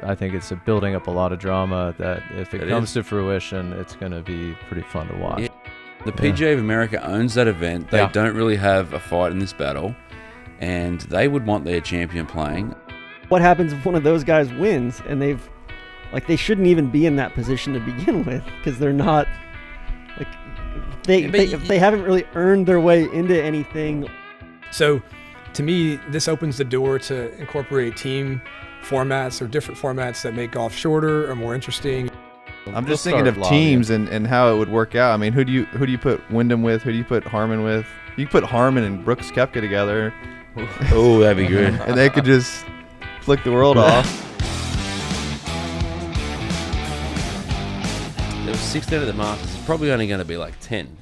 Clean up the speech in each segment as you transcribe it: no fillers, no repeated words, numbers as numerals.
I think it's building up a lot of drama that if it comes to fruition, it's going to be pretty fun to watch. Yeah. The PGA of America owns that event. They don't really have a fight in this battle, and they would want their champion playing. What happens if one of those guys wins and they shouldn't even be in that position to begin with, because they're not, like, they haven't really earned their way into anything. So to me, this opens the door to incorporate team formats or different formats that make golf shorter or more interesting. I'm just thinking of teams and how it would work out. I mean, who do you put Wyndham with? Who do you put Harmon with? You put Harmon and Brooks Koepka together. Oh, that'd be good. And they could just flick the world off. There was 16 at the Masters. It's probably only going to be like 10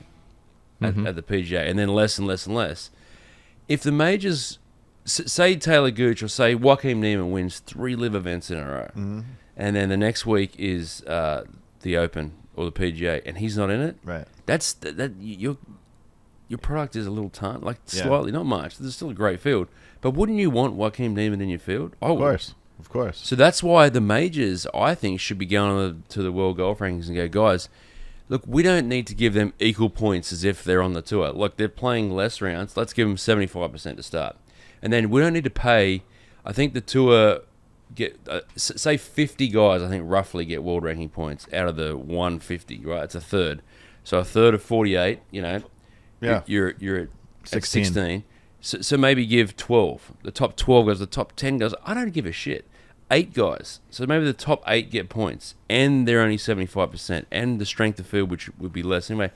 at the PGA, and then less and less and less. If the majors, say Taylor Gooch or say Joaquin Niemann wins 3 LIV events in a row, and then the next week is the Open or the PGA, and he's not in it, right? Your product is a little slightly, not much. There's still a great field, but wouldn't you want Joaquin Niemann in your field? Of course. So that's why the majors, I think, should be going to the World Golf Rankings and go, guys, look, we don't need to give them equal points as if they're on the tour. Look, they're playing less rounds. Let's give them 75% to start. And then we don't need to pay, I think the tour get, say 50 guys, I think roughly get world ranking points out of the 150, right? It's a third. So a third of 48, you're at 16. So maybe give 12. The top 12 guys, the top 10 guys, I don't give a shit. 8 guys. So maybe the top 8 get points, and they're only 75%, and the strength of field, which would be less anyway.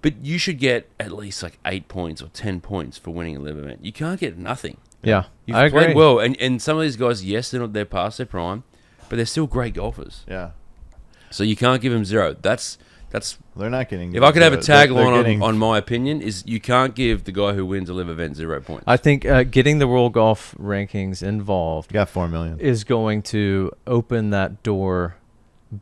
But you should get at least like 8 points or 10 points for winning a LIV event. You can't get nothing. Yeah, You've I played agree. well, and some of these guys, yes, they're past their prime, but they're still great golfers. Yeah. So you can't give them 0. That's they're not getting. If I could have a tagline getting... on my opinion, is you can't give the guy who wins a LIV event 0 points. I think getting the World Golf Rankings involved, you got 4 million, is going to open that door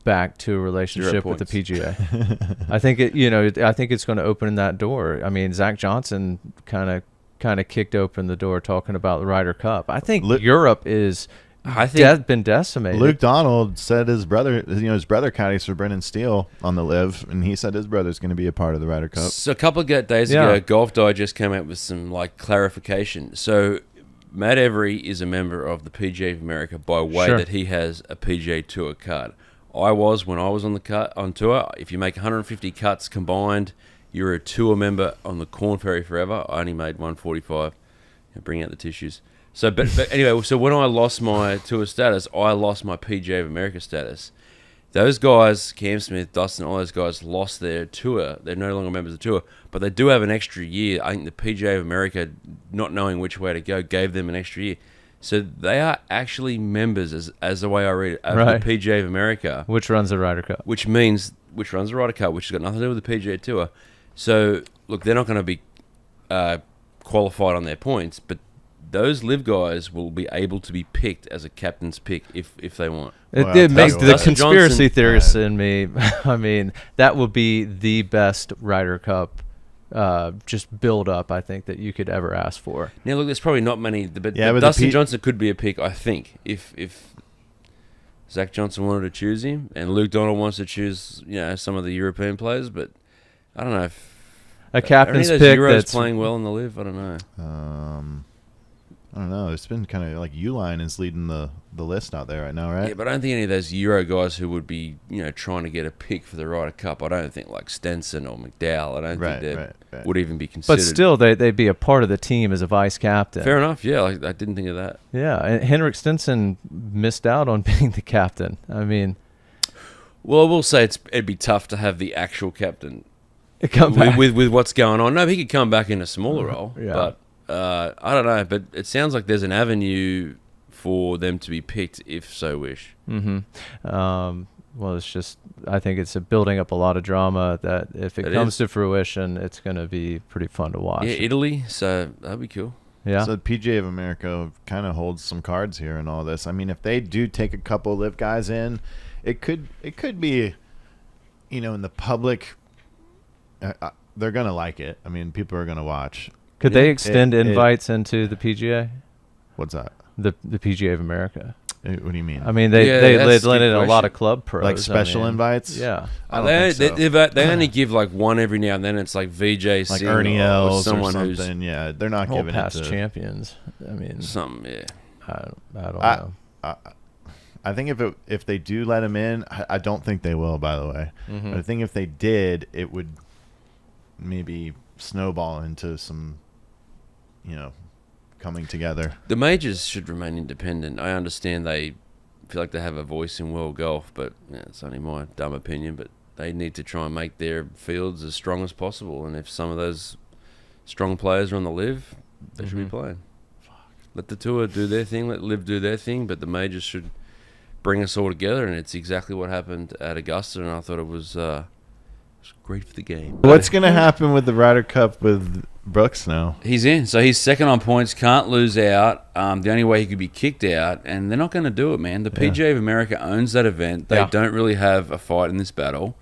back to a relationship with the PGA. I think I think it's going to open that door. I mean, Zach Johnson kind of kicked open the door talking about the Ryder Cup. I think Europe is. I think been decimated. Luke Donald said his brother caddies for Brendan Steele on the LIV, and he said his brother's going to be a part of the Ryder Cup. So a couple of days ago, Golf Digest came out with some clarification. So Matt Every is a member of the PGA of America by way that he has a PGA Tour card. When I was on tour. If you make 150 cuts combined, you're a tour member on the Corn Ferry forever. I only made 145. Bring out the tissues. So, but anyway, so when I lost my tour status, I lost my PGA of America status. Those guys, Cam Smith, Dustin, all those guys lost their tour. They're no longer members of the tour, but they do have an extra year. I think the PGA of America, not knowing which way to go, gave them an extra year. So they are actually members, as the way I read it, of the PGA of America. Which runs the Ryder Cup. Which runs the Ryder Cup, which has got nothing to do with the PGA Tour. So, look, they're not going to be qualified on their points, but those LIV guys will be able to be picked as a captain's pick if they want. It makes the conspiracy theorists in me. I mean, that would be the best Ryder Cup just build up, I think, that you could ever ask for. Now, look, there's probably not many, but Dustin Johnson could be a pick, I think, if Zach Johnson wanted to choose him, and Luke Donald wants to choose, some of the European players, but I don't know if a captain's pick that's playing well in the LIV. I don't know. I don't know. It's been kind of like Uline is leading the list out there right now, right? Yeah, but I don't think any of those Euro guys who would be, trying to get a pick for the Ryder Cup, I don't think like Stenson or McDowell, I don't think they would even be considered. But still, they'd be a part of the team as a vice captain. Fair enough. Yeah, I didn't think of that. Yeah, and Henrik Stenson missed out on being the captain. I mean, well, I will say it'd be tough to have the actual captain come back with what's going on. No, he could come back in a smaller role, but. I don't know, but it sounds like there's an avenue for them to be picked if so wish. Well, it's just, I think it's building up a lot of drama that if it comes to fruition, it's going to be pretty fun to watch. Yeah, Italy, so that'd be cool. Yeah. So the PGA of America kind of holds some cards here in all this. I mean, if they do take a couple LIV guys in, it could be, in the public, they're going to like it. I mean, people are going to watch. Could they extend invites into the PGA? What's that? The PGA of America. What do you mean? I mean, they let in a lot of club pros. Like special invites? Yeah. I don't think so. They only give like one every now and then. It's like VJ like Singh Ernie or Els someone or who's something. Yeah, they're not whole giving past it to champions. I mean, something. Yeah. I don't know. I think if they do let him in, I don't think they will, by the way. Mm-hmm. But I think if they did, it would maybe snowball into some, coming together. The majors should remain independent. I understand they feel like they have a voice in world golf, but it's only my dumb opinion. But they need to try and make their fields as strong as possible. And if some of those strong players are on the LIV, they should be playing. Let the tour do their thing. Let LIV do their thing. But the majors should bring us all together. And it's exactly what happened at Augusta. And I thought it was great for the game. What's going to happen with the Ryder Cup with Brooks now? He's in. So he's second on points. Can't lose out. The only way he could be kicked out. And they're not going to do it, man. The PGA of America owns that event. They don't really have a fight in this battle.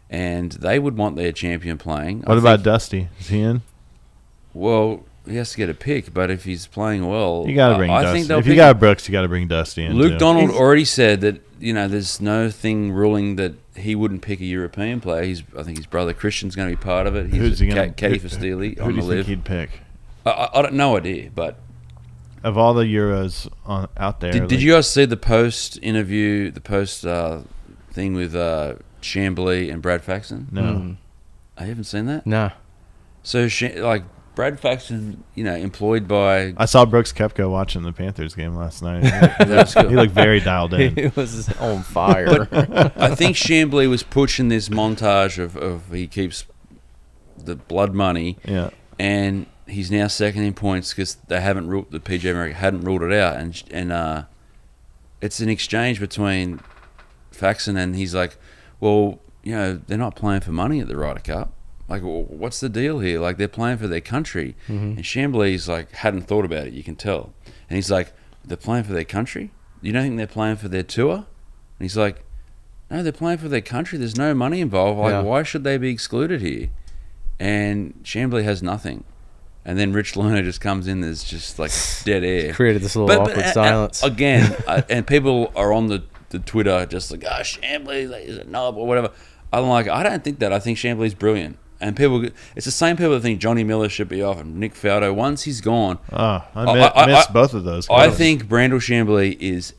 And they would want their champion playing. What about Dusty? Is he in? Well, he has to get a pick, but if he's playing well, you got to bring Dusty. Think if you got Brooks, you got to bring Dusty in. Luke Donald already said that there's no thing ruling that he wouldn't pick a European player. I think his brother Christian's going to be part of it. He's caddy for Steely on the LIV. Who do you think he'd pick? I don't no idea, but of all the Euros out there, did you guys see the post interview, the post thing with Chamblee and Brad Faxon? No, I haven't seen that. No. So Brad Faxon, employed by... I saw Brooks Koepka watching the Panthers game last night. He looked very dialed in. He was on fire. But I think Chamblee was pushing this montage of he keeps the blood money. Yeah. And he's now second in points because they haven't ruled, the PGA America hadn't ruled it out. And it's an exchange between Faxon and he's like, well, they're not playing for money at the Ryder Cup. Like, well, what's the deal here? Like, they're playing for their country. And Chamblee's like, hadn't thought about it, you can tell. And he's like, they're playing for their country? You don't think they're playing for their tour? And he's like, no, they're playing for their country. There's no money involved. Like, why should they be excluded here? And Chamblee has nothing. And then Rich Lerner just comes in, there's just like dead air. Created this little awkward silence. Again, and people are on the Twitter just like, Chamblee is a knob or whatever. I don't think that. I think Chamblee's brilliant. And it's the same people that think Johnny Miller should be off and Nick Faldo. Once he's gone, I missed both of those guys. I think Brandel Chamblee is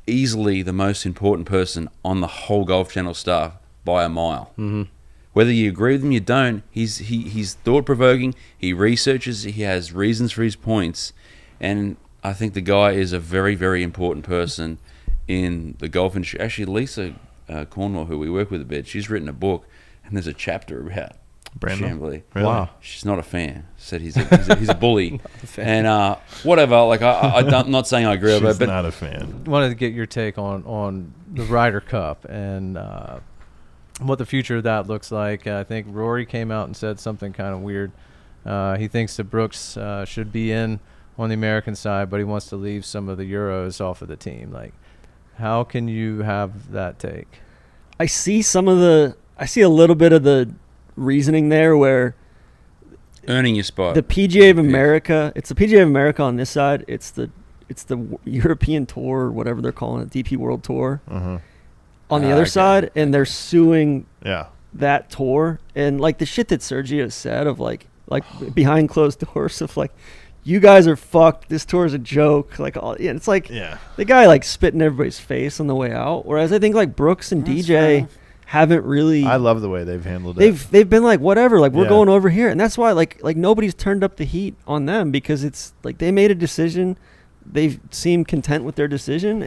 easily the most important person on the whole Golf Channel staff by a mile. Mm-hmm. Whether you agree with him, you don't. He's thought provoking. He researches. He has reasons for his points, and I think the guy is a very, very important person in the golf industry. Actually, Lisa Cornwell, who we work with a bit, she's written a book, and there's a chapter about Chamblee. Really? Wow. She's not a fan. Said he's a bully. And whatever. Like I'm not saying I agree with it, but not a fan. Wanted to get your take on the Ryder Cup and what the future of that looks like. I think Rory came out and said something kind of weird. He thinks that Brooks should be in on the American side, but he wants to leave some of the Euros off of the team. Like, how can you have that take? I see a little bit of the reasoning there where earning your spot. The PGA of America, it's the PGA of America on this side. It's the European Tour, or whatever they're calling it, DP World Tour. On the other side, and they're suing that tour. And like the shit that Sergio said of like behind closed doors of like, you guys are fucked. This tour is a joke. Like, it's like the guy like spit in everybody's face on the way out. Whereas I think like Brooks and DJ haven't really. I love the way they've handled it. They've been like, whatever, like we're going over here, and that's why like nobody's turned up the heat on them, because it's like they made a decision. They seem content with their decision,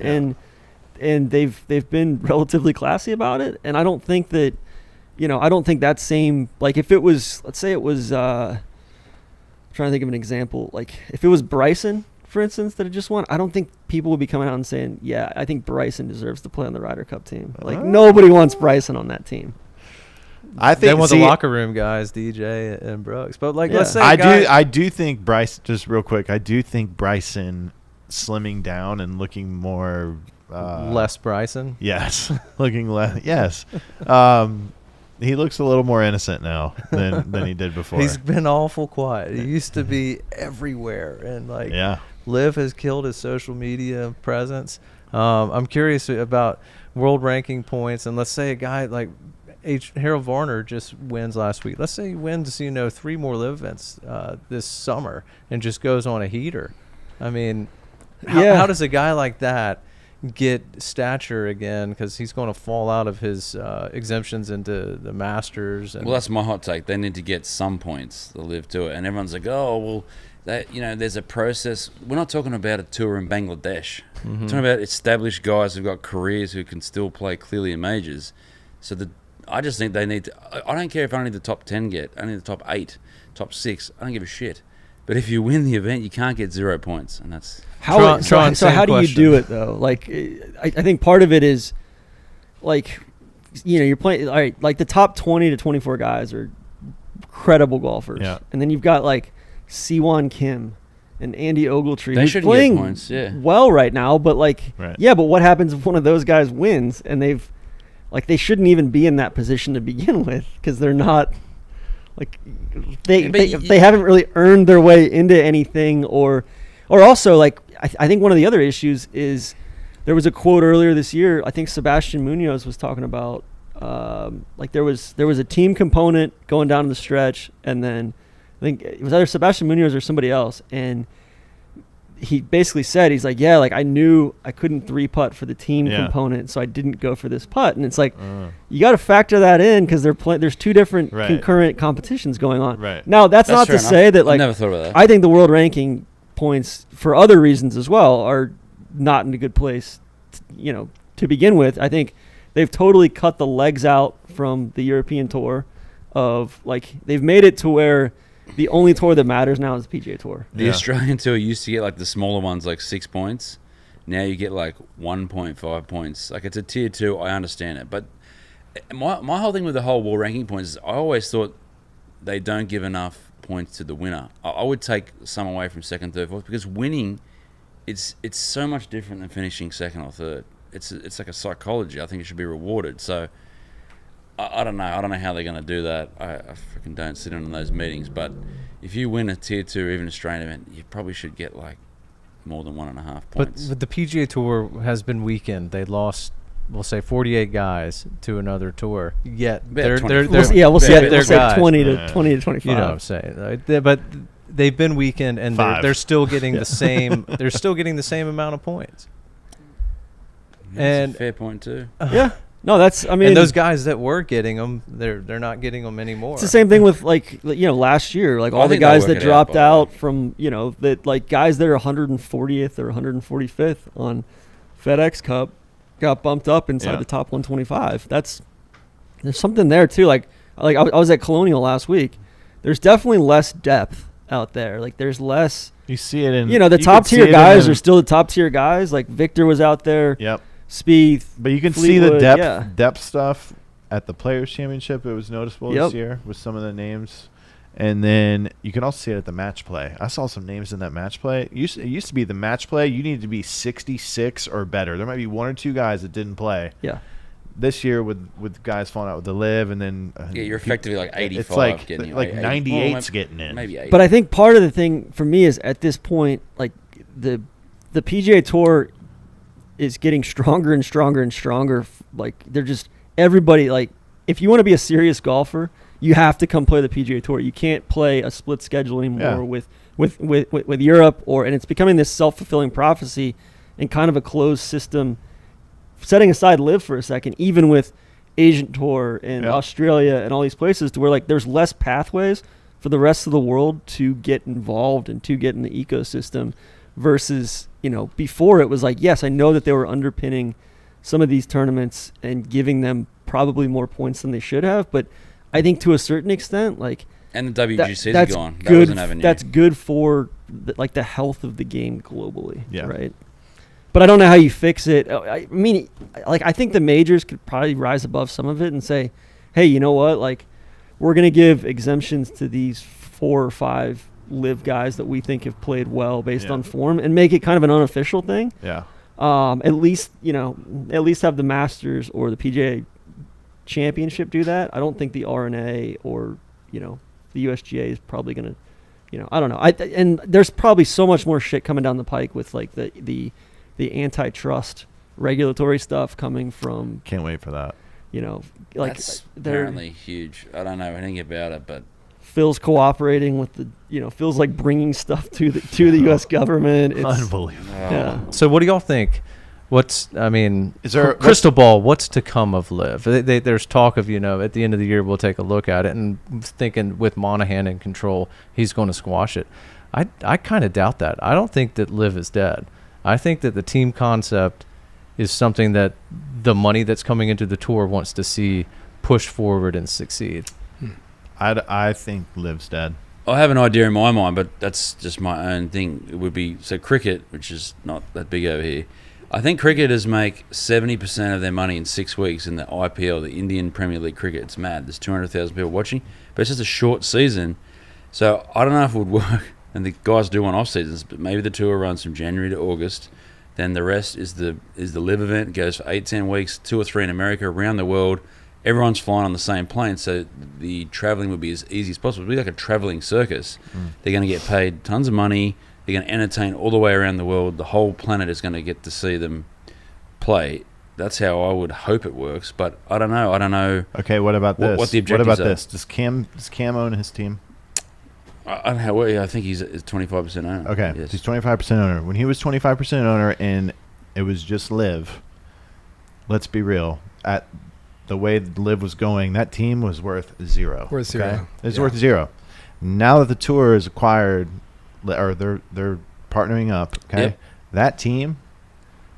and they've been relatively classy about it. And I don't think that, I don't think that same, like if it was, let's say it was, I'm trying to think of an example, like if it was Bryson, for instance, that had just won, I don't think people would be coming out and saying, yeah, I think Bryson deserves to play on the Ryder Cup team. Like nobody wants Bryson on that team. I think they want the locker room guys, DJ and Brooks. But like, let's say I do think Bryson, just real quick, I do think Bryson slimming down and looking more less Bryson. Yes, looking less. Yes, he looks a little more innocent now than he did before. He's been awful quiet. He used to be everywhere and like LIV has killed his social media presence. I'm curious about world ranking points, and let's say a guy like Harold Varner just wins last week. Let's say he wins, 3 more LIV events this summer and just goes on a heater. I mean, how does a guy like that get stature again, because he's going to fall out of his exemptions into the Masters? And well, that's my hot take. They need to get some points, the LIV Tour, and everyone's like, oh, well, that, there's a process. We're not talking about a tour in Bangladesh. We're talking about established guys who've got careers who can still play clearly in majors. So I just think they need to. I don't care if only the top 10 get, only the top 8, top 6. I don't give a shit. But if you win the event, you can't get 0 points, and that's how. So how do you do it though? Like, I think part of it is, like, you're playing. All right, like the top 20 to 24 guys are credible golfers, and then you've got like Siwon Kim and Andy Ogletree. They shouldn't playing get points, well right now, but like, but what happens if one of those guys wins and they shouldn't even be in that position to begin with, because they're not. Like they haven't really earned their way into anything, or also, like, I think one of the other issues is there was a quote earlier this year. I think Sebastian Munoz was talking about like there was a team component going down the stretch, and then I think it was either Sebastian Munoz or somebody else, and he basically said, he's like, like I knew I couldn't 3-putt for the team component, so I didn't go for this putt. And it's like, you got to factor that in, because there's 2 different concurrent competitions going on. Right. Now, that's not to say that, like, I never thought about that. I think the world ranking points for other reasons as well are not in a good place, to begin with. I think they've totally cut the legs out from the European Tour of, like, they've made it to where the only tour that matters now is the PGA Tour. The Australian Tour used to get like the smaller ones, like 6 points. Now you get like 1.5 points. Like, it's a tier 2. I understand it, but my whole thing with the whole world ranking points is I always thought they don't give enough points to the winner. I would take some away from second, third, fourth, because winning, it's so much different than finishing second or third. It's like a psychology. I think it should be rewarded. So. I don't know. I don't know how they're going to do that. I freaking don't sit in on those meetings. But if you win a tier 2, even Australian event, you probably should get like more than 1.5 points. But the PGA Tour has been weakened. They lost, we'll say, 48 guys to another tour. Yet we'll say 20 to 25. You know what I'm saying? But they've been weakened, and they're still getting the same. They're still getting the same amount of points. That's a fair point too. No, and those guys that were getting them, they're not getting them anymore. It's the same thing with, like, last year, like all the guys that dropped out from, that, like, guys that are 140th or 145th on FedEx Cup got bumped up inside the top 125. There's something there too. Like I was at Colonial last week. There's definitely less depth out there. Like, there's less. You see it in the top tier guys are still the top tier guys. Like, Victor was out there. Yep. Spieth, but you can Fleetwood, see the depth stuff at the Players Championship. It was noticeable this year with some of the names, and then you can also see it at the match play. I saw some names in that match play. It used to be the match play. You needed to be 66 or better. There might be 1 or 2 guys that didn't play. Yeah. This year with guys falling out with the LIV, and then you're effectively like 85. It's like getting like 98's getting in. Maybe 80. But I think part of the thing for me is, at this point, like, the PGA Tour is getting stronger and stronger and stronger. Like, they're just, everybody, like, if you want to be a serious golfer, you have to come play the PGA Tour. You can't play a split schedule anymore with Europe, and it's becoming this self-fulfilling prophecy and kind of a closed system. Setting aside LIV for a second, even with Asian Tour and Australia and all these places, to where, like, there's less pathways for the rest of the world to get involved and to get in the ecosystem, versus, before it was like, yes, I know that they were underpinning some of these tournaments and giving them probably more points than they should have, but I think to a certain extent, like, and the WGC is gone. That was an avenue. That's good for the health of the game globally, right? But I don't know how you fix it. I mean, like, I think the majors could probably rise above some of it and say, hey, you know what? Like, we're going to give exemptions to these 4 or 5 LIV guys that we think have played well based on form, and make it kind of an unofficial thing. Yeah. At least have the Masters or the PGA Championship do that. I don't think the RNA or, the USGA is probably going to I don't know. And there's probably so much more shit coming down the pike with like the antitrust regulatory stuff coming from. Can't wait for that. Like that's apparently huge. I don't know anything about it, but Phil's cooperating with Phil's like bringing stuff to the U.S. government. It's unbelievable. Yeah. So what do y'all think? Is there crystal ball? What's to come of LIV? There's talk of at the end of the year we'll take a look at it, and thinking with Monahan in control, he's going to squash it. I kind of doubt that. I don't think that LIV is dead. I think that the team concept is something that the money that's coming into the tour wants to see push forward and succeed. I think LIV's dead. I have an idea in my mind, but that's just my own thing. It would be cricket, which is not that big over here. I think cricketers make 70% of their money in 6 weeks in the IPL, the Indian Premier League cricket. It's mad. There's 200,000 people watching, but it's just a short season. So I don't know if it would work. And the guys do want off seasons, but maybe the tour runs from January to August. Then the rest is the LIV event. It goes for 8-10 weeks, 2 or 3 in America, around the world. Everyone's flying on the same plane, so the traveling would be as easy as possible. It'd be like a traveling circus. They're going to get paid tons of money. They're going to entertain all the way around the world. The whole planet is going to get to see them play. That's how I would hope it works, but I don't know. Okay, what about this? What the objectives are. This? Does Cam own his team? I don't know. I think he's 25% owner. Okay, yes. He's 25% owner. When he was 25% owner and it was just LIV, let's be real. At the way LIV was going, that team was worth zero. Worth zero. Okay? It's worth zero. Now that the tour is acquired, or they're partnering up, okay, Yep. that team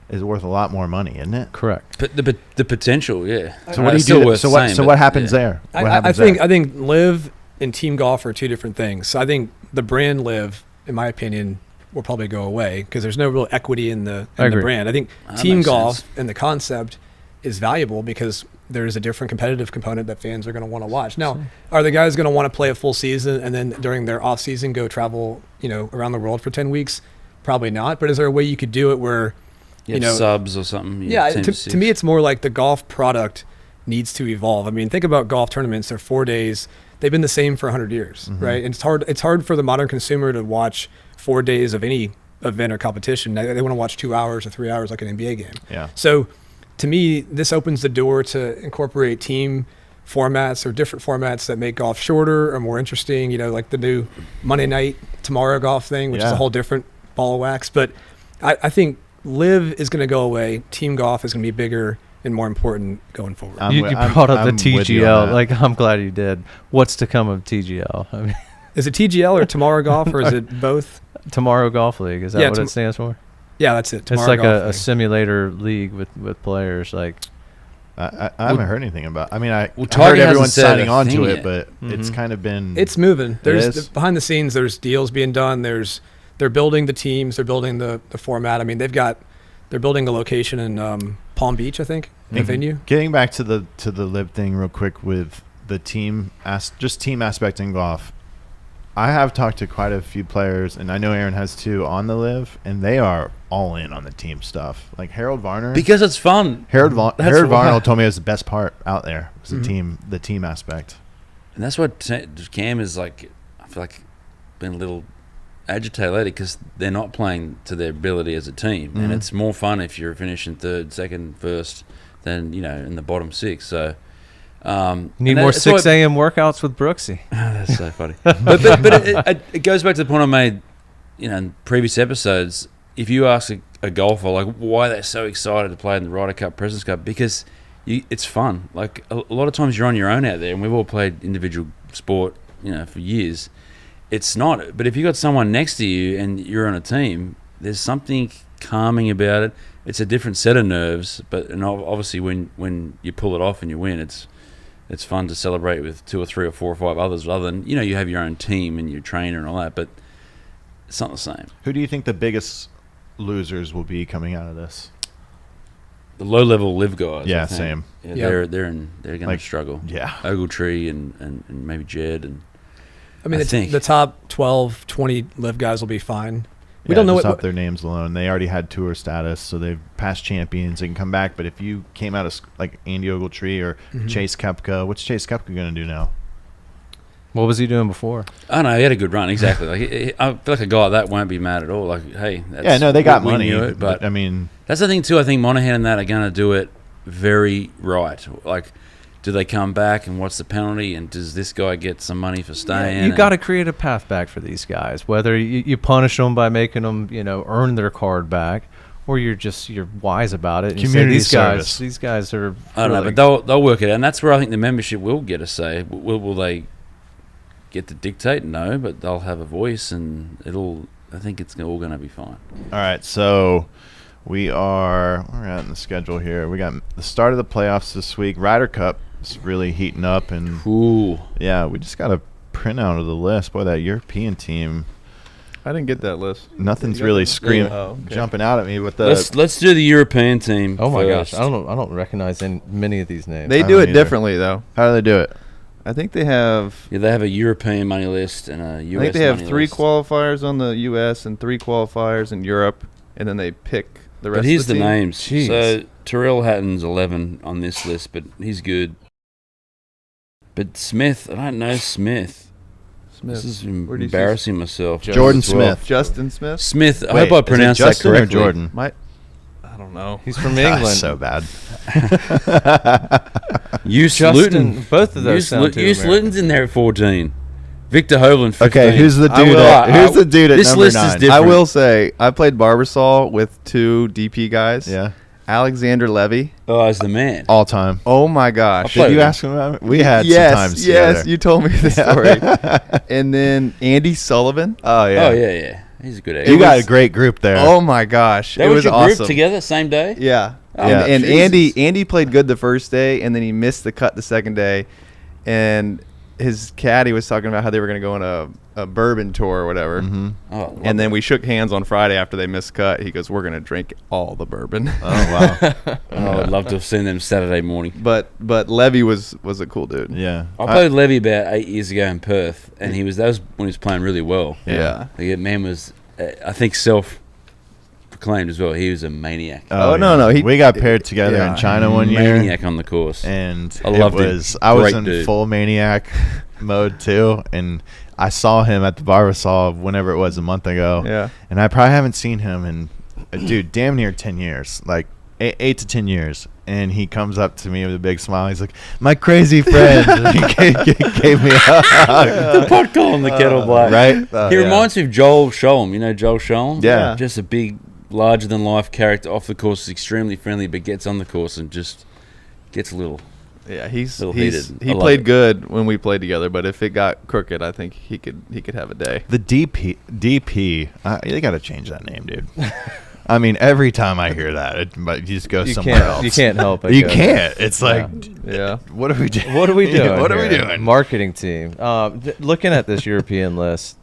is worth a lot more money, isn't it? Correct. But the potential, yeah. So what do you do? So what happens there? I think LIV and team golf are two different things. So I think the brand LIV, in my opinion, will probably go away because there's no real equity in the brand. I think team golf and the concept is valuable because there's a different competitive component that fans are going to want to watch. Now, are the guys going to want to play a full season and then during their off season go travel, around the world for 10 weeks? Probably not. But is there a way you could do it where, subs or something? Yeah, to me, it's more like the golf product needs to evolve. I mean, think about golf tournaments. They're 4 days. They've been the same for 100 years, right? And it's hard for the modern consumer to watch 4 days of any event or competition. They want to watch 2 hours or 3 hours like an NBA game. Yeah. So to me, this opens the door to incorporate team formats or different formats that make golf shorter or more interesting, like the new Monday night tomorrow golf thing, which is a whole different ball of wax. But I think LIV is going to go away. Team golf is going to be bigger and more important going forward. You brought up the TGL. Like, I'm glad you did. What's to come of TGL? I mean, is it TGL or Tomorrow Golf, or is it both? Tomorrow Golf League. Is that what it stands for? Yeah, that's it. Tomorrow it's like a simulator league with players. Like, I haven't heard anything about. I mean, I heard Tiger everyone hasn't said signing a on to thing it, yet. but it's kind of been. It's moving. There's behind the scenes. There's deals being done. They're building the teams. They're building the format. I mean, they're building a location in Palm Beach, I think, a venue. Getting back to the LIV thing real quick with the team aspect in golf. I have talked to quite a few players, and I know Aaron has too, on the LIV, and they are all in on the team stuff. Like Harold Varner, because it's fun. Harold Varner told me it was the best part out there. Was the team aspect, and that's what Cam is like. I feel like been a little agitated lately because they're not playing to their ability as a team, and it's more fun if you're finishing third, second, first than in the bottom six. So. Need more 6 a.m. workouts with Brooksy. That's so funny. but it goes back to the point I made, in previous episodes. If you ask a golfer like why they're so excited to play in the Ryder Cup, Presidents Cup, because it's fun. Like a lot of times you're on your own out there, and we've all played individual sport, for years. It's not. But if you got someone next to you and you're on a team, there's something calming about it. It's a different set of nerves. And obviously when you pull it off and you win, it's fun to celebrate with 2 or 3 or 4 or 5 others, rather than, you have your own team and your trainer and all that, but it's not the same. Who do you think the biggest losers will be coming out of this? The low-level LIV guys. Yeah, same. Yeah, they're going to struggle. Yeah. Ogletree and maybe Jed. And I mean, the top 12, 20 LIV guys will be fine. We don't know what off their names alone. They already had tour status, so they've past champions. They can come back. But if you came out of like Andy Ogletree or Chase Koepka, what's Chase Koepka going to do now? What was he doing before? I know he had a good run. Exactly. I feel like a guy like that won't be mad at all. Like, hey, they got money. Knew it, but I mean, that's the thing too. I think Monahan and that are going to do it very right. Like, do they come back and what's the penalty? And does this guy get some money for staying? You got to create a path back for these guys. Whether you punish them by making them, earn their card back, or you're wise about it. And community service. These guys are. I don't know, but they'll work it out, and that's where I think the membership will get a say. Will they get to dictate? No, but they'll have a voice, and I think it's all going to be fine. All right, so we're at in the schedule here. We got the start of the playoffs this week. Ryder Cup is really heating up, and cool. Yeah, we just got a printout of the list. Boy, that European team. I didn't get that list. Nothing's really jumping out at me with the. Let's do the European team. Oh my first. gosh, I don't recognize many of these names. They do it differently though. How do they do it? I think they have. Yeah, they have a European money list and a US. I think they have money 3 list. qualifiers on the US and 3 qualifiers in Europe, and then they pick the rest. But here's of the the team. names. Jeez. So Tyrrell Hatton's 11 on this list, but he's good. But Smith, I don't know Smith. This is Where do you see embarrassing myself. Jordan as well. Smith. Justin Smith. Smith. I Wait, hope I is it pronounced that Justin correctly. or Jordan? I don't know. He's from England. So bad. Luton. Both of those sound too American. Luton's in there at 14. Victor Hovland, 15. Okay, who's the dude? Who's the dude at this number list 9? is different. I will say I played Barbasol with 2 DP guys. Yeah, Alexander Levy. Oh, he's the man. all time. Oh my gosh. I'll play Did you with ask him about it? We had yes, some times yes, together. you told me the story. And then Andy Sullivan. Oh yeah. Oh, yeah. He's a good egg. You got a great group there. Oh my gosh, That it was was your awesome. group together, same day? Yeah. Oh, Yeah. And Jesus. Andy played good the first day, and then he missed the cut the second day, and his caddy was talking about how they were going to go on a bourbon tour or whatever. Mm-hmm. Oh, And then we shook hands on Friday after they missed cut. He goes, "We're going to drink all the bourbon." Oh wow. I'd love to have seen them Saturday morning. But Levy was a cool dude. Yeah. I played Levy about 8 years ago in Perth, and that was when he was playing really well. Yeah. The man was, I think, self-proclaimed as well. He was a maniac. Oh, no, we got paired together yeah. in China one year, Maniac on the course. and I loved him. I was Great in dude. full maniac mode too, and I saw him at the Barbasol whenever it was a month ago. Yeah. And I probably haven't seen him in, dude, damn near 10 years, like 8 to 10 years. And he comes up to me with a big smile. He's like, "My crazy friend." He gave me a hug. The pot calling the kettle black. Right? He reminds me of Joel Sholm. You know Joel Sholm? Yeah. Just a big, larger-than-life character off the course. Is extremely friendly, but gets on the course and just gets a little... Yeah, he's Little he heated. I love played it. good when we played together, but if it got crooked, I think he could have a day. The DP, they got to change that name, dude. I mean, every time I hear that, but you just go somewhere else. You can't help it. You can't. It's like, Yeah. what are we doing? What are we doing? What are we here? doing? Marketing team. Looking at this European list,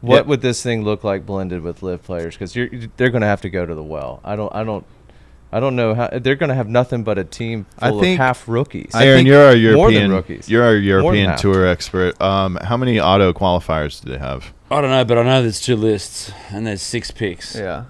what would this thing look like blended with LIV players? Because they're going to have to go to the well. I don't know how they're going to have nothing but a team full of half rookies. Aaron, you're our more than European. rookies. You're our More than European half. tour expert. How many auto qualifiers do they have? I don't know, but I know there's 2 lists, and there's 6 picks. Yeah.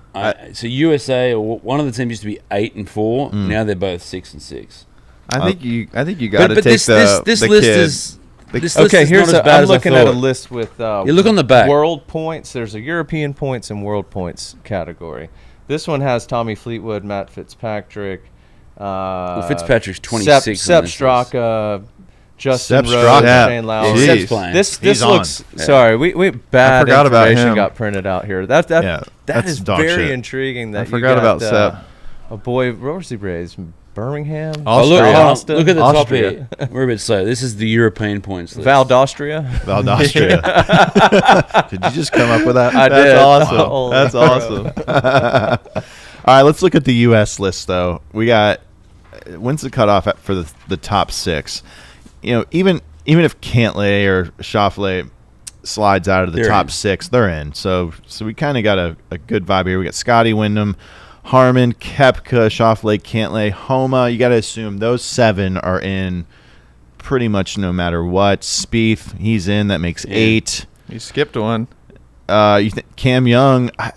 So USA, or one of the teams used to be 8 and 4. Now they're both 6 and 6. I think you got to But take this the list kid. is... This list Okay, is here's not as bad I'm as I looking at a thought. list with You look on the back. world points. There's a European points and world points category. This one has Tommy Fleetwood, Matt Fitzpatrick. Well, Fitzpatrick's 26 Sepp on this list. Straka, Justin Sepp Rose, Straka. Shane Yeah, Lowry. Sepp's playing. This He's looks. on. Sorry, we bad forgot about information him. got printed out here. That Yeah, that that's is dog very shit. intriguing. That I you forgot got, about Sepp. a boy. Where was he raised? Birmingham. Oh, look, Austria. hold on. Look at the Austria. top here. We're a bit slow. This is the European points list. Val d'Austria. Valdostria. Did you just come up with that? I That's did. awesome. Oh, That's awesome. All right, let's look at the U.S. list, though. We got when's the cutoff for the top 6? You know, even if Cantlay or Schauffele slides out of the They're top in. 6, they're in. So we kind of got a good vibe here. We got Scotty Wyndham, Harmon, Koepka, Schauffele, Cantlay, Homa. You got to assume those 7 are in pretty much no matter what. Spieth, he's in. That makes 8. You skipped one. You think Cam Young? Are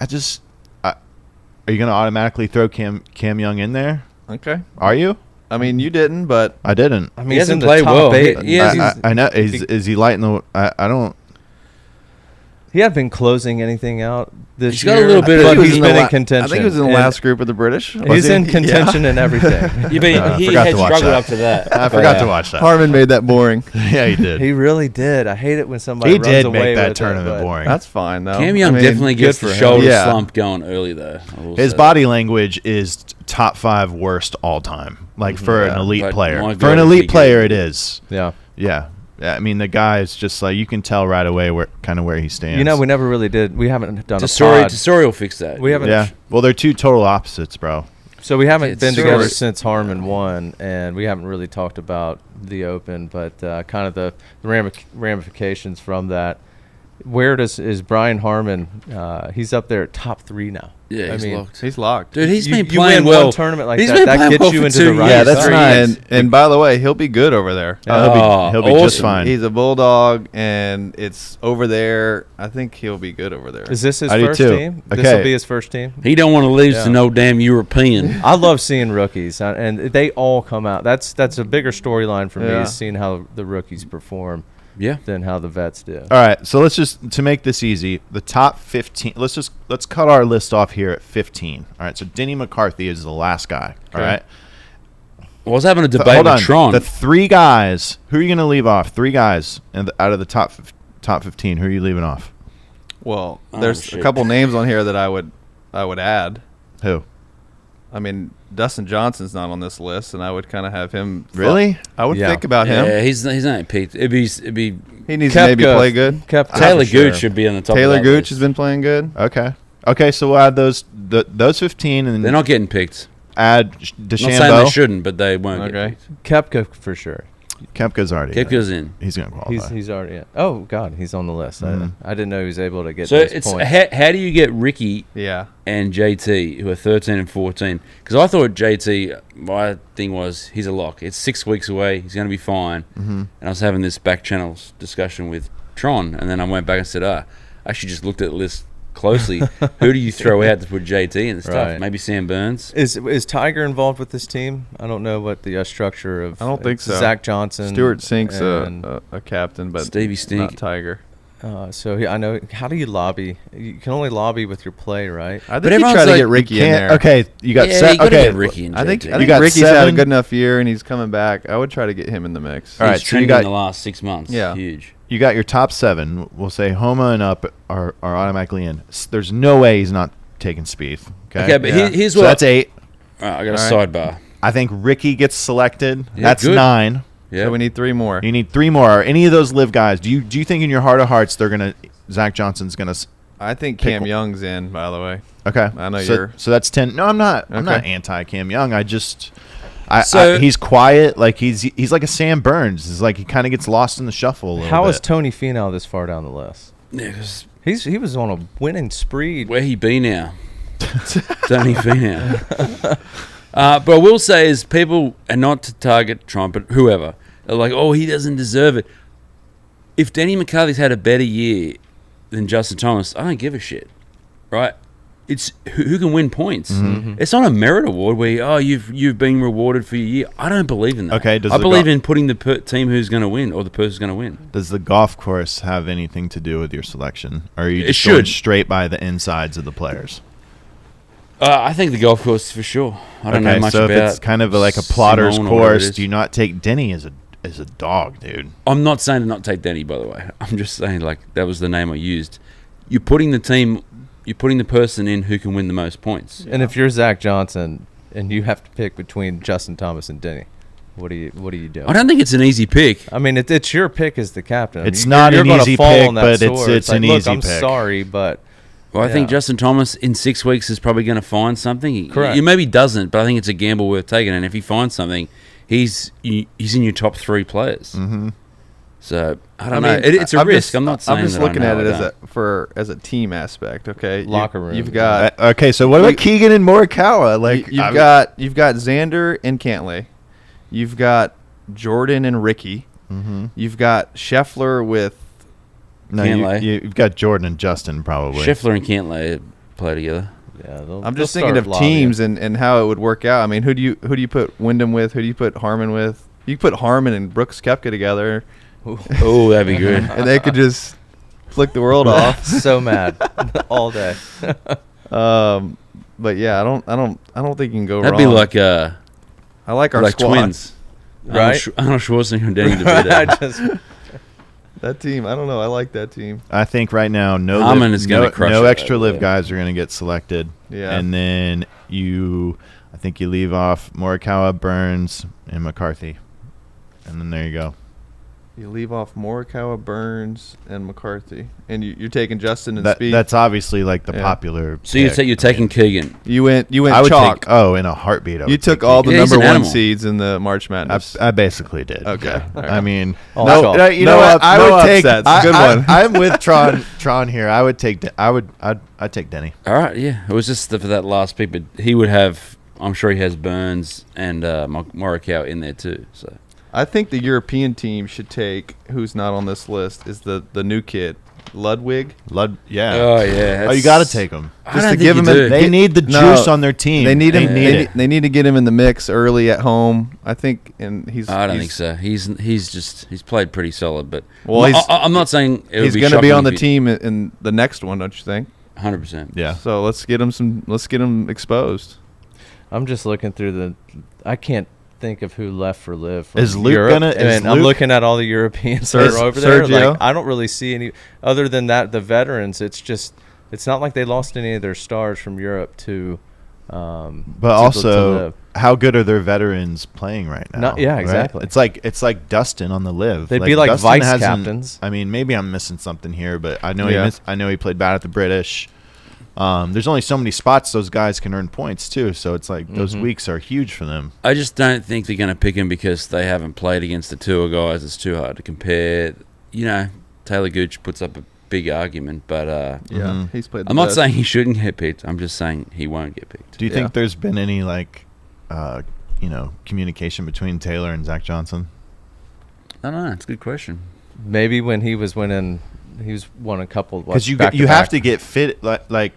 you going to automatically throw Cam Young in there? Okay. Are you? I mean, you didn't, but I didn't. I mean, He he's in hasn't the played top well. 8. I know. Is he lighting the? I don't. He hadn't been closing anything out this He's year. got a little bit of- but he was he's in been the in contention. I think he was in the And last group of the British. He's in contention and everything. You mean he forgot had to watch struggled that. up to that. I forgot to watch that. Harmon made that boring. Yeah, he did. He really did. I hate it when somebody He runs did away make that with tournament it, but boring. That's fine though. Cam Young I mean, definitely gets good the for him. shoulder Yeah. slump going early though. I will His say body language is top 5 worst all time. Like for an Yeah, elite but player. my For God, an is he elite player, good. it is. Yeah. Yeah. I mean, the guy is just like, you can tell right away where he stands. You know, we never really did. We haven't done a Tesori, pod. Tesori will fix that. We haven't. Yeah. Well, they're two total opposites, bro. So we haven't It's been sort together of- since Harmon won, and we haven't really talked about the Open, but kind of the ramifications from that. Where is Brian Harmon? He's up there at top 3 now. Yeah, he's locked. He's locked. Dude, he's You- been you playing win well. one tournament like He's that, been that playing gets well you for into 2 the years. right Yeah, that's side. nice. And by the way, he'll be good over there. He'll be just awesome. fine. He's a bulldog, and it's over there. I think he'll be good over there. Is this his I do first too. team? This Okay. will be his first team. He don't want to lose Yeah. to no damn European. I love seeing rookies, and they all come out. That's a bigger storyline for me, Yeah. is seeing how the rookies perform Yeah. than how the vets do. All right, so let's just, to make this easy, the top 15. Let's cut our list off here at 15. All right, so Denny McCarthy is the last guy. All Okay. right. I was having a So, debate hold with on. Tron. The 3 guys. Who are you going to leave off? 3 guys out of the top 15. Who are you leaving off? Well, Oh, there's shit. a couple names on here that I would add. Who? I mean, Dustin Johnson's not on this list, and I would kind of have him. Really? I would Yeah. think about him. Yeah, he's not peaked. It'd be He needs to maybe Koepka. play good. Koepka Taylor for sure. Gooch should be on the top. Taylor of that Gooch list. has been playing good. Okay, so we'll add those 15 and They're not getting picked. add I'm not saying they DeChambeau. shouldn't, but they won't Okay. get Koepka for sure. Kepka's already picked. in. Koepka's in. He's going to qualify. He's already in. Oh God, he's on the list. Mhm. I didn't know he was able to get So those it's points. how do you get Ricky Yeah. and JT, who are 13 and 14? Because I thought JT, my thing was he's a lock. It's 6 weeks away. He's going to be fine. Mhm. And I was having this back channels discussion with Tron, and then I went back and said, I actually just looked at the list closely. Who do you throw out to put JT and stuff? Right. Maybe Sam Burns. Is Tiger involved with this team? I don't know what the structure of. I don't think so. Zach Johnson, Stuart Sink's and, a captain, but Stevie Stink. not Tiger. so I know. How do you lobby? You can only lobby with your play, right? I think But he everyone's tried to like, get Ricky in Can't- there. Okay, you got Yeah, set. you gotta Okay, get Ricky and I think JT. got Ricky's had a 7. good enough year, and he's coming back. I would try to get him in the mix. All right, He's so you trending got- in the last 6 months. Yeah. Huge. you got your top 7. We'll say Homa and up are automatically in. There's no way he's not taking Spieth. Okay, but Yeah. here's So what that's 8. All right, I got a All right. sidebar. I think Ricky gets selected. Yeah, That's good. 9. Yeah. So we need 3 more. You need 3 more. Are any of those live guys? Do you think in your heart of hearts Zach Johnson's gonna? I think Pick Cam one. Young's in, by the way. Okay, I know so, you're- So that's 10. No, I'm not. I'm not Okay. anti Cam Young. So- he's quiet. Like he's like a Sam Burns. It's like he kind of gets lost in the shuffle a little How is bit. Tony Finau this far down the list? Yeah, 'cause He was on a winning spree. where he be now? Tony Finau. But I will say is people, and not to target Trump, but whoever, are like, oh, he doesn't deserve it. If Denny McCarthy's had a better year than Justin Thomas, I don't give a shit, right? It's who can win points. Mm-hmm. It's not a merit award where you've been rewarded for your year. I don't believe in that. Okay, does I the believe go- in putting the team who's going to win or the person who's going to win. Does the golf course have anything to do with your selection? Or are you It just going should. straight by the insides of the players? I think the golf course for sure. I don't know much so about. if it's kind of like a plotter's Simone or whatever it course, is. do you not take Denny as a dog, dude? I'm not saying to not take Denny, by the way. I'm just saying like that was the name I used. You're putting the person in who can win the most points. And if you're Zach Johnson and you have to pick between Justin Thomas and Denny, what do you do? I don't think it's an easy pick. I mean, it's your pick as the captain. It's You're not an gonna easy fall pick, on that but sword. it's like, an look, easy I'm pick. sorry, but Well, I think Yeah. Justin Thomas in 6 weeks is probably going to find something. Correct. He maybe doesn't, but I think it's a gamble worth taking. And if he finds something, he's in your top 3 players. Mm-hmm. So I don't know. It's a I'm risk. Just, I'm not saying. I'm just that I looking know at it I as a team aspect. Okay, Locker room. You've got Okay, so what about Keegan and Morikawa? Like you've got Xander and Cantlay. You've got Jordan and Ricky. Mm-hmm. You've got Scheffler with No, Cantlay. you've got Jordan and Justin probably. Scheffler and Cantlay play together. I'm just thinking of teams and how it would work out. I mean, who do you put Wyndham with? Who do you put Harmon with? You put Harmon and Brooks Koepka together. Oh, that'd be good. And they could just flick the world off. So mad all day. But yeah, I don't think you can go wrong. That'd be like I like our like squad. twins, Right? Arnold Schwarzenegger and Danny DeVito. That team, I don't know. I like that team. I think right now Harmon is gonna crush no it, extra by the live way. guys are going to get selected. Yeah. And then I think you leave off Morikawa, Burns, and McCarthy. And then there you go. You leave off Morikawa, Burns, and McCarthy, and you're taking Justin and That, Speed. that's obviously like the Yeah. popular. So you're pick. taking Keegan. You went I would chalk. take in a heartbeat. I You would took take all the Yeah, he's number an one animal. seeds in the March Madness. I basically did. Okay. Yeah. All right. I mean, All chalk. you know what? I would take. upsets. Good one. I'm with Tron here. I would take. I'd take Denny. All right, yeah. It was just for that last pick, but he would have. I'm sure he has Burns and Morikawa in there too. So I think the European team should take, who's not on this list, is the new kid, Ludwig. Yeah. Oh yeah. Oh, you got to take them. I Just don't to think give you him do. a- They need the No, juice on their team. They need him. it. They need to get him in the mix early at home. I think, and he's. I don't he's- think so. He's played pretty solid, but Well, I'm not saying it He's would be going to be shocking on the if he- team in the next one, don't you think? 100%. Yeah. So let's get him exposed. I'm just looking through I can't think of who left for live. From Is Luke Europe. gonna- is And I'm Luke- looking at all the Europeans that Is are over there. Sergio? Like, I don't really see any other than that. The veterans. It's not like they lost any of their stars from Europe to. But also, how good are their veterans playing right now? Yeah, right? exactly. It's like Dustin on the live. They'd be like Dustin vice hasn't- captains. I mean, maybe I'm missing something here, but I know Yeah. I know he played bad at the British. There's only so many spots those guys can earn points too, so it's like those weeks are huge for them. I just don't think they're going to pick him because they haven't played against the tour guys. It's too hard to compare. You know, Taylor Gooch puts up a big argument, but Yeah, he's played. I'm not saying he shouldn't get picked. I'm just saying he won't get picked. Do you Yeah. think there's been any communication between Taylor and Zach Johnson? I don't know. It's a good question. Maybe when he was winning, he's won a couple. Because you have to get fit like.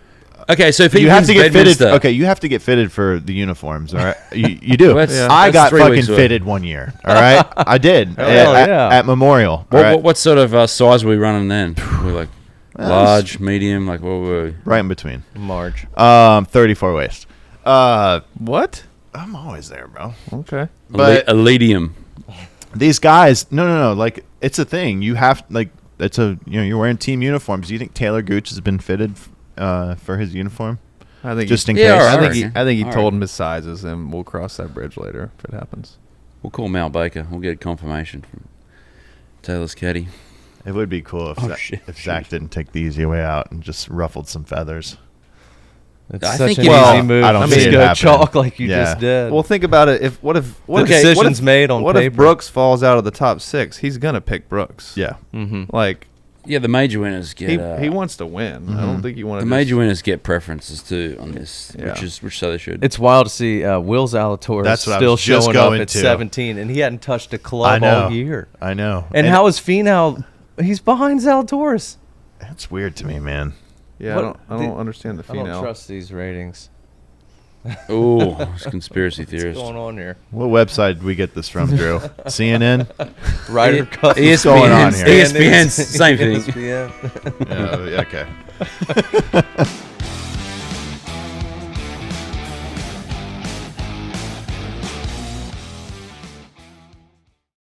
Okay, so if he You have wins to get fitted. Bedminster- Okay, you have to get fitted for the uniforms. All right, you do. Well, that's- Yeah. I that's got 3 fucking weeks away. fitted one year. All right, I did at Memorial. all right? What sort of size were we running then? We're like Well, large, medium, like what were we? right in between. March. 34 waist. What? I'm always there, bro. Okay. But- a Elitium. These guys, no. Like it's a thing. You have it's a you're wearing team uniforms. Do you think Taylor Gooch has been fitted for his uniform? I think Just in Yeah, case. all right. I think he All told right. him his sizes, and we'll cross that bridge later if it happens. We'll call Mal Baker. We'll get confirmation from Taylor's caddy. It would be cool if shit. if Zach didn't take the easy way out and just ruffled some feathers. It's I such think an it is- easy move. I don't to see it go happening. chalk like you Yeah. just did. Well, think about it. What if decision's made on What if paper. Brooks falls out of the top 6? He's gonna pick Brooks. Yeah. Like Yeah, the major winners get. he wants to win. I don't think you want the to. major winners get preferences too on this, Yeah. which so they should. It's wild to see Will Zalatoris That's what I still was just showing up going at to. 17, and he hadn't touched a I club know. all year. I know. And how is Finau? He's behind Zalatoris. That's weird to me, man. Yeah, What- I don't understand the I don't Finau. trust these ratings. Oh, it's conspiracy What's theorist. going on here? What website did we get this from, Drew? CNN? Ryder Cup. What's going on here? ESPN's same thing. ESPN. Yeah, okay.